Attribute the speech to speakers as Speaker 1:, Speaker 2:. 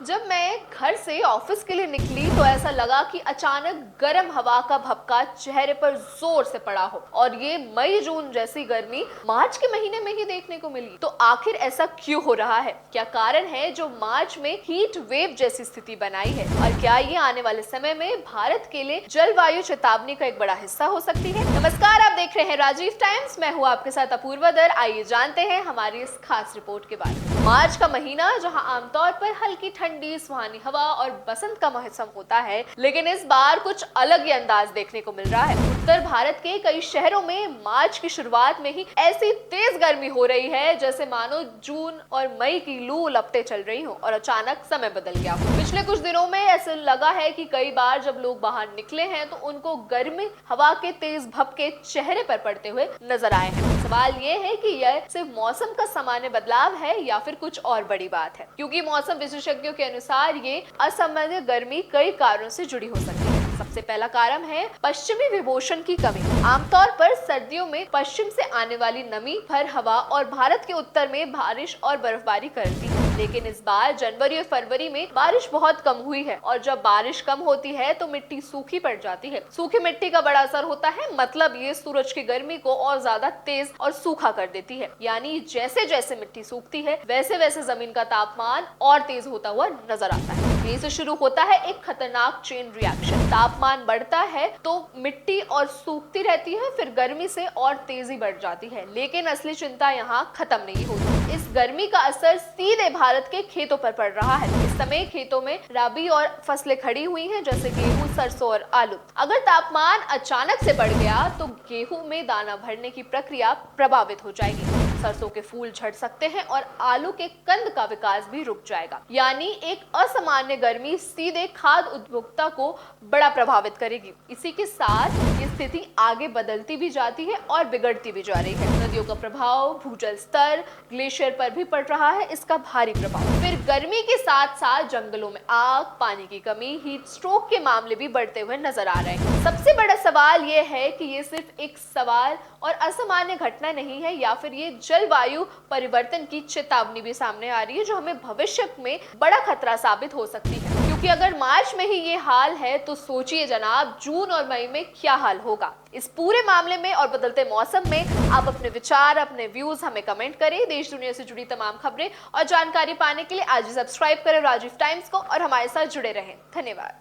Speaker 1: जब मैं घर से ऑफिस के लिए निकली तो ऐसा लगा कि अचानक गर्म हवा का भपका चेहरे पर जोर से पड़ा हो और ये मई जून जैसी गर्मी मार्च के महीने में ही देखने को मिली। तो आखिर ऐसा क्यों हो रहा है? क्या कारण है जो मार्च में हीट वेव जैसी स्थिति बनाई है और क्या ये आने वाले समय में भारत के लिए जलवायु चेतावनी का एक बड़ा हिस्सा हो सकती है? नमस्कार, आप देख रहे हैं राजीव टाइम्स। मैं हूँ आपके साथ अपूर्वा दर। आइए जानते हैं हमारी इस खास रिपोर्ट के बारे में। मार्च का महीना जहाँ आमतौर पर हल्की ठंडी सुहानी हवा और बसंत का मौसम होता है, लेकिन इस बार कुछ अलग ही अंदाज देखने को मिल रहा है। उत्तर भारत के कई शहरों में मार्च की शुरुआत में ही ऐसी तेज गर्मी हो रही है जैसे मानो जून और मई की लू लपटे चल रही हो और अचानक समय बदल गया हो। पिछले कुछ दिनों में ऐसा लगा है कि कई बार जब लोग बाहर निकले हैं तो उनको गर्मी हवा के तेज भपके चेहरे पर पड़ते हुए नजर आए हैं। सवाल ये है कि यह सिर्फ मौसम का सामान्य बदलाव है या फिर कुछ और बड़ी बात है, क्योंकि मौसम विशेषज्ञों के अनुसार ये असामान्य गर्मी कई कारणों से जुड़ी हो सकती है। सबसे पहला कारण है पश्चिमी विभूषण की कमी। आमतौर पर सर्दियों में पश्चिम से आने वाली नमी भर हवा और भारत के उत्तर में बारिश और बर्फबारी करती है, लेकिन इस बार जनवरी और फरवरी में बारिश बहुत कम हुई है और जब बारिश कम होती है तो मिट्टी सूखी पड़ जाती है। सूखी मिट्टी का बड़ा असर होता है, मतलब ये सूरज की गर्मी को और ज्यादा तेज और सूखा कर देती है। यानी जैसे जैसे मिट्टी सूखती है वैसे वैसे जमीन का तापमान और तेज होता हुआ नजर आता है। यहीं से शुरू होता है एक खतरनाक चेन रिएक्शन। तापमान बढ़ता है तो मिट्टी और सूखती रहती है, फिर गर्मी से और तेजी बढ़ जाती है। लेकिन असली चिंता यहाँ खत्म नहीं होती। इस गर्मी का असर सीधे भारत के खेतों पर पड़ रहा है। इस समय खेतों में रबी और फसलें खड़ी हुई हैं, जैसे गेहूं, सरसों और आलू। अगर तापमान अचानक से बढ़ गया तो गेहूं में दाना भरने की प्रक्रिया प्रभावित हो जाएगी। सरसों के फूल झड़ सकते हैं और आलू के कंद का विकास भी रुक जाएगा। यानी एक असामान्य गर्मी सीधे खाद्य उपभोक्ता को बड़ा प्रभावित करेगी। इसी के साथ ये स्थिति आगे बदलती भी जाती है और बिगड़ती भी जा रही है। नदियों का प्रभाव, भूजल स्तर, ग्लेशियर पर भी पड़ रहा है इसका भारी प्रभाव। फिर गर्मी के साथ साथ जंगलों में आग, पानी की कमी, हीट स्ट्रोक के मामले भी बढ़ते हुए नजर आ रहे हैं। सबसे बड़ा सवाल ये है कि ये सिर्फ एक सवाल और असामान्य घटना नहीं है या फिर ये जलवायु परिवर्तन की चेतावनी भी सामने आ रही है जो हमें भविष्य में बड़ा खतरा साबित हो सकती है। क्योंकि अगर मार्च में ही ये हाल है तो सोचिए जनाब, जून और मई में क्या हाल होगा। इस पूरे मामले में और बदलते मौसम में आप अपने विचार, अपने व्यूज हमें कमेंट करें। देश दुनिया से जुड़ी तमाम खबरें और जानकारी पाने के लिए आज ही सब्सक्राइब करें राजीव टाइम्स को और हमारे साथ जुड़े रहें। धन्यवाद।